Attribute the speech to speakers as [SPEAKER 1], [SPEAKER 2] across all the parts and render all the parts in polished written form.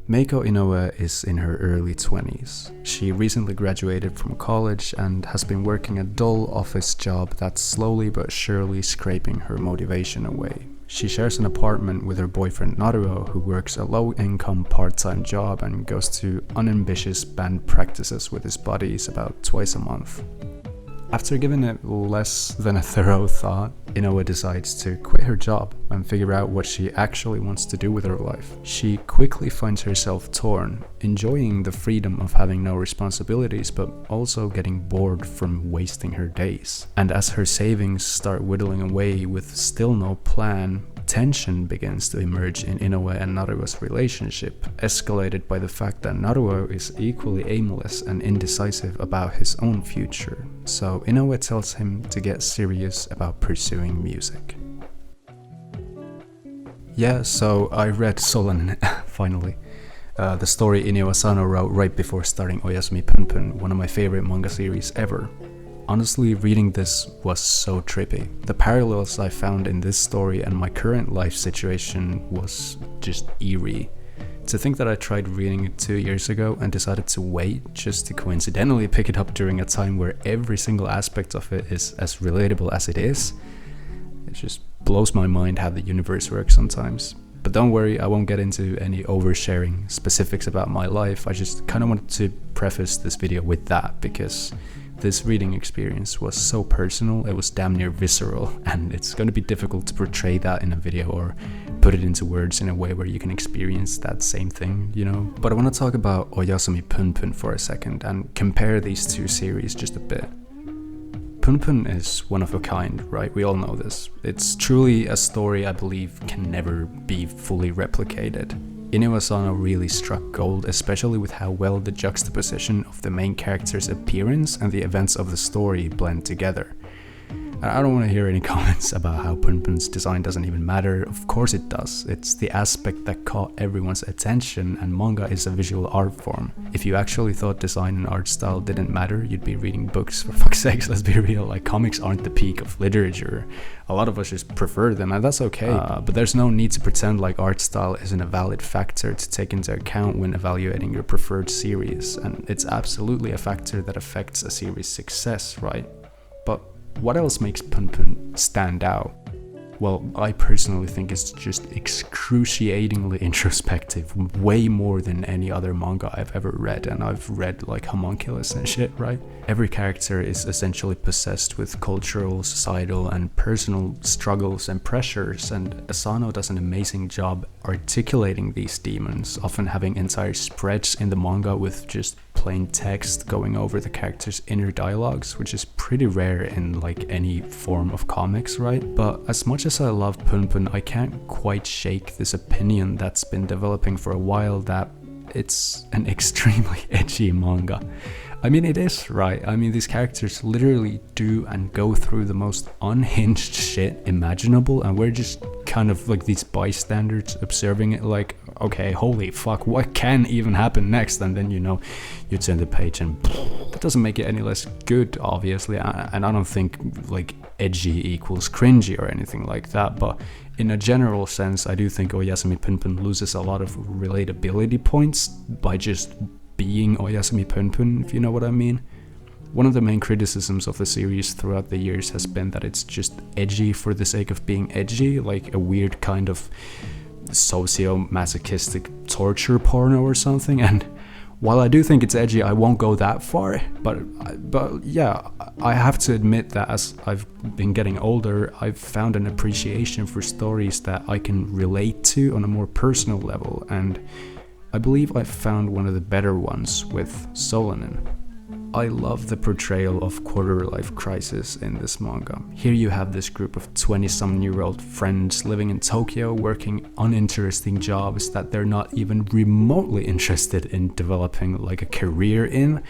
[SPEAKER 1] Meiko Inoue is in her early 20s. She recently graduated from college and has been working a dull office job that's slowly but surely scraping her motivation away. She shares an apartment with her boyfriend Naruo, who works a low-income part-time job and goes to unambitious band practices with his buddies about twice a month. After giving it less than a thorough thought, Inoue decides to quit her job and figure out what she actually wants to do with her life. She quickly finds herself torn, enjoying the freedom of having no responsibilities, but also getting bored from wasting her days. And as her savings start whittling away with still no plan, tension begins to emerge in Inoue and Naruo's relationship, escalated by the fact that Naruo is equally aimless and indecisive about his own future. So Inoue tells him to get serious about pursuing music. Yeah, so I read Solanin, finally. The story Inio Asano wrote right before starting Oyasumi Punpun, one of my favorite manga series ever. Honestly, reading this was so trippy. The parallels I found in this story and my current life situation was just eerie. To think that I tried reading it 2 years ago and decided to wait just to coincidentally pick it up during a time where every single aspect of it is as relatable as it is, it just blows my mind how the universe works sometimes. But don't worry, I won't get into any oversharing specifics about my life. I just kind of wanted to preface this video with that because this reading experience was so personal, it was damn near visceral, and it's going to be difficult to portray that in a video or put it into words in a way where you can experience that same thing, you know? But I want to talk about Oyasumi Punpun for a second and compare these two series just a bit. Punpun is one of a kind, right? We all know this. It's truly a story I believe can never be fully replicated. Inio Asano really struck gold, especially with how well the juxtaposition of the main character's appearance and the events of the story blend together. I don't want to hear any comments about how Punpun's design doesn't even matter. Of course it does. It's the aspect that caught everyone's attention, and manga is a visual art form. If you actually thought design and art style didn't matter, you'd be reading books, for fuck's sakes, let's be real. Like, comics aren't the peak of literature. A lot of us just prefer them, and that's okay. But there's no need to pretend like art style isn't a valid factor to take into account when evaluating your preferred series, and it's absolutely a factor that affects a series' success, right? But what else makes Punpun stand out? Well, I personally think it's just excruciatingly introspective, way more than any other manga I've ever read, and I've read like Homunculus and shit, right? Every character is essentially possessed with cultural, societal, and personal struggles and pressures, and Asano does an amazing job articulating these demons, often having entire spreads in the manga with just plain text going over the characters' inner dialogues, which is pretty rare in like any form of comics, right? But as much as I love Punpun, I can't quite shake this opinion that's been developing for a while that it's an extremely edgy manga. I mean, it is, right? I mean, these characters literally do and go through the most unhinged shit imaginable, and we're just kind of like these bystanders observing it like, okay, holy fuck, what can even happen next? And then, you know, you turn the page and that doesn't make it any less good, obviously. And I don't think like edgy equals cringy or anything like that, but in a general sense, I do think Oyasumi Punpun loses a lot of relatability points by just being Oyasumi Punpun, if you know what I mean. One of the main criticisms of the series throughout the years has been that it's just edgy for the sake of being edgy, like a weird kind of socio-masochistic torture porno or something. And while I do think it's edgy, I won't go that far, but yeah, I have to admit that as I've been getting older, I've found an appreciation for stories that I can relate to on a more personal level, and I believe I've found one of the better ones with Solanin. I love the portrayal of quarter-life crisis in this manga. Here you have this group of 20-some-year-old friends living in Tokyo, working uninteresting jobs that they're not even remotely interested in developing like a career in.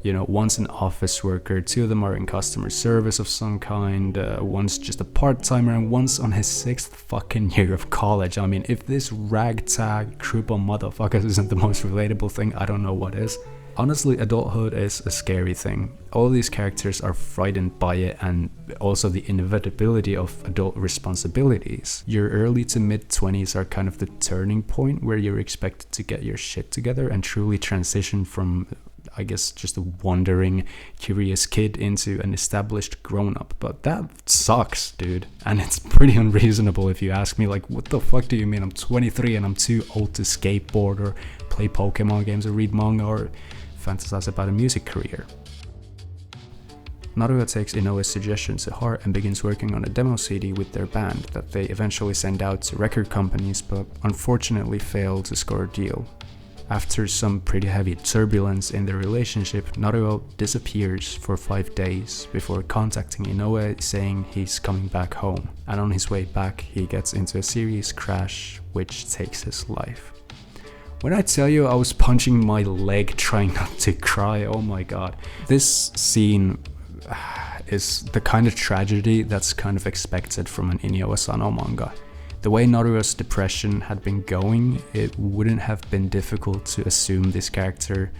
[SPEAKER 1] You know, one's an office worker, two of them are in customer service of some kind, one's just a part-timer, and one's on his 6th fucking year of college. I mean, if this ragtag group of motherfuckers isn't the most relatable thing, I don't know what is. Honestly, adulthood is a scary thing. All these characters are frightened by it, and also the inevitability of adult responsibilities. Your early to mid 20s are kind of the turning point where you're expected to get your shit together and truly transition from, I guess, just a wandering, curious kid into an established grown-up. But that sucks, dude. And it's pretty unreasonable if you ask me, like, what the fuck do you mean I'm 23 and I'm too old to skateboard or play Pokemon games or read manga or fantasize about a music career? Naruto takes Inoue's suggestion to heart and begins working on a demo CD with their band that they eventually send out to record companies, but unfortunately fail to score a deal. After some pretty heavy turbulence in their relationship, Naruto disappears for 5 days before contacting Inoue saying he's coming back home, and on his way back he gets into a serious crash which takes his life. When I tell you I was punching my leg trying not to cry, oh my god. This scene is the kind of tragedy that's kind of expected from an Inio Asano manga. The way Naruto's depression had been going, it wouldn't have been difficult to assume this character,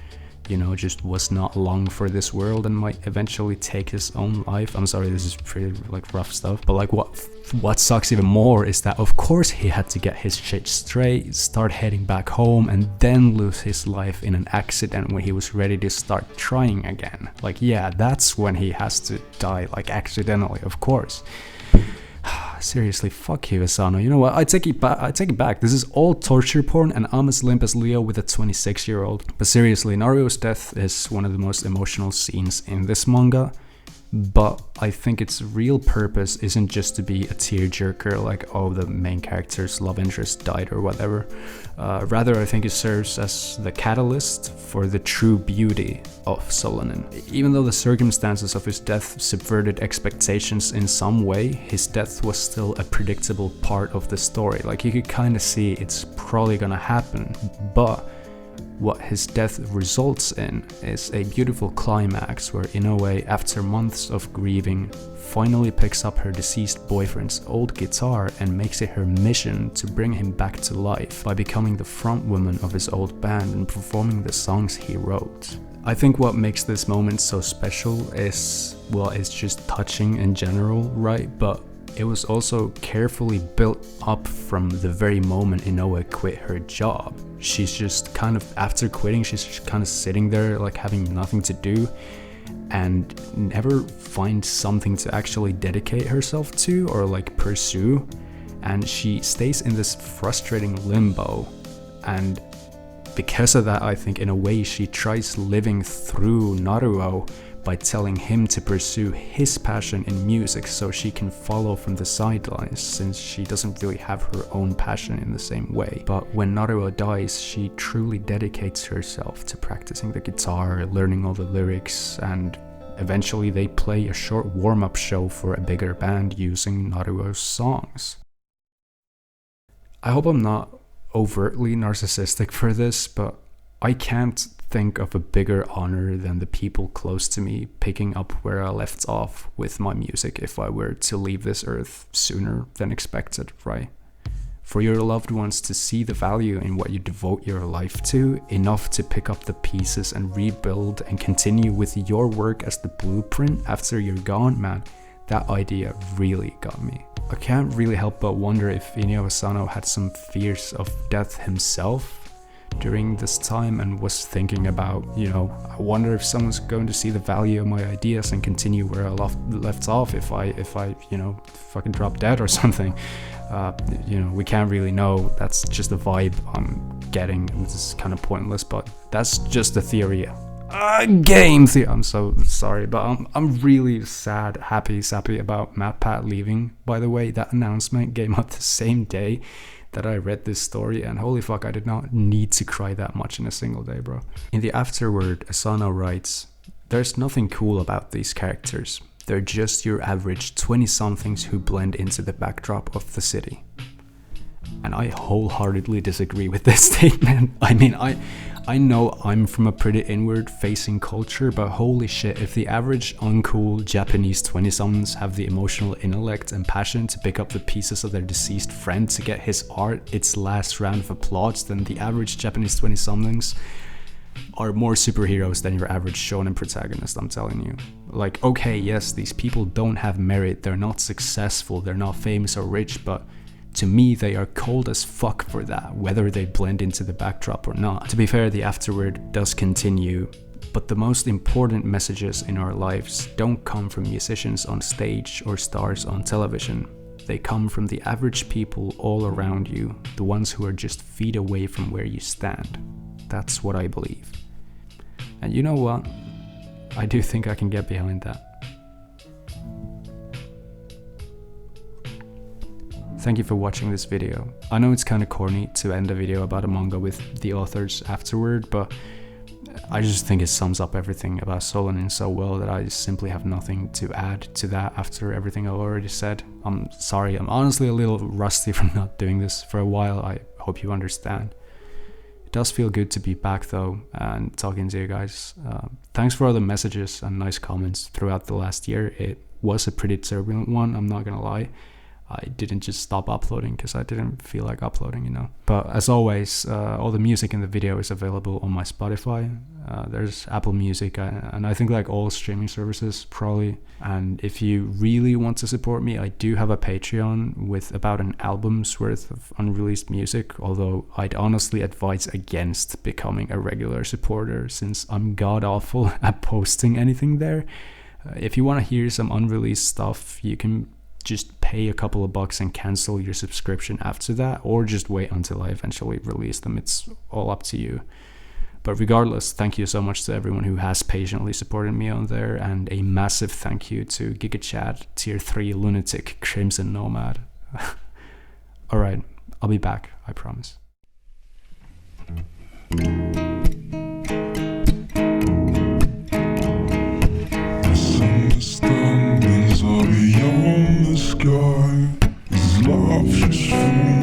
[SPEAKER 1] you know, just was not long for this world and might eventually take his own life. I'm sorry, this is pretty like rough stuff, but like what sucks even more is that of course he had to get his shit straight, start heading back home, and then lose his life in an accident when he was ready to start trying again. Like, yeah, that's when he has to die, like accidentally, of course. Seriously, fuck you, Asano. You know what? I take it back. This is all torture porn, and I'm as limp as Leo with a 26-year-old. But seriously, Naruto's death is one of the most emotional scenes in this manga. But I think its real purpose isn't just to be a tearjerker, like, oh, the main character's love interest died or whatever. Rather, I think it serves as the catalyst for the true beauty of Solanin. Even though the circumstances of his death subverted expectations in some way, his death was still a predictable part of the story. Like, you could kind of see it's probably gonna happen, but what his death results in is a beautiful climax where Inoue, after months of grieving, finally picks up her deceased boyfriend's old guitar and makes it her mission to bring him back to life by becoming the frontwoman of his old band and performing the songs he wrote. I think what makes this moment so special is, well, it's just touching in general, right? But it was also carefully built up from the very moment Inoue quit her job. She's just kind of, after quitting, she's just kind of sitting there like having nothing to do and never finds something to actually dedicate herself to or like pursue. And she stays in this frustrating limbo. And because of that, I think in a way she tries living through Naruto by telling him to pursue his passion in music so she can follow from the sidelines, since she doesn't really have her own passion in the same way. But when Naruto dies, she truly dedicates herself to practicing the guitar, learning all the lyrics, and eventually they play a short warm-up show for a bigger band using Naruto's songs. I hope I'm not overtly narcissistic for this, but I can't think of a bigger honor than the people close to me picking up where I left off with my music if I were to leave this earth sooner than expected, right? For your loved ones to see the value in what you devote your life to, enough to pick up the pieces and rebuild and continue with your work as the blueprint after you're gone, man, that idea really got me. I can't really help but wonder if Inio Asano had some fears of death himself during this time and was thinking about, you know, I wonder if someone's going to see the value of my ideas and continue where I left off if I you know, fucking drop dead or something. You know, we can't really know. That's just a vibe I'm getting. This is kind of pointless, but that's just a theory. Game theory. I'm so sorry, but I'm really sad, sappy about MatPat leaving. By the way, that announcement came out the same day that I read this story, and holy fuck, I did not need to cry that much in a single day, bro. In the afterword, Asano writes, "There's nothing cool about these characters. They're just your average 20-somethings who blend into the backdrop of the city." And I wholeheartedly disagree with this statement. I mean, I know I'm from a pretty inward-facing culture, but holy shit, if the average uncool Japanese 20-somethings have the emotional intellect and passion to pick up the pieces of their deceased friend to get his art its last round of applause, then the average Japanese 20-somethings, are more superheroes than your average shonen protagonist, I'm telling you. Like, okay, yes, these people don't have merit, they're not successful, they're not famous or rich, but to me, they are cold as fuck for that, whether they blend into the backdrop or not. To be fair, the Afterword does continue, but the most important messages in our lives don't come from musicians on stage or stars on television. They come from the average people all around you, the ones who are just feet away from where you stand. That's what I believe. And you know what? I do think I can get behind that. Thank you for watching this video. I know it's kind of corny to end a video about a manga with the author's Afterword, but I just think it sums up everything about Solanin so well that I simply have nothing to add to that after everything I've already said. I'm sorry, I'm honestly a little rusty from not doing this for a while. I hope you understand. It does feel good to be back though and talking to you guys. Thanks for all the messages and nice comments throughout the last year. It was a pretty turbulent one, I'm not gonna lie. I didn't just stop uploading because I didn't feel like uploading, you know. But as always, all the music in the video is available on my Spotify. There's Apple Music and I think like all streaming services probably. And if you really want to support me, I do have a Patreon with about an album's worth of unreleased music, although I'd honestly advise against becoming a regular supporter since I'm god awful at posting anything there. If you want to hear some unreleased stuff, you can just pay a couple of bucks and cancel your subscription after that, or just wait until I eventually release them. It's all up to you. But regardless, thank you so much to everyone who has patiently supported me on there, and a massive thank you to GigaChad, Tier 3 Lunatic, Crimson Nomad. Alright, I'll be back, I promise.
[SPEAKER 2] Misunderstandings are beyond the sky. Is love just for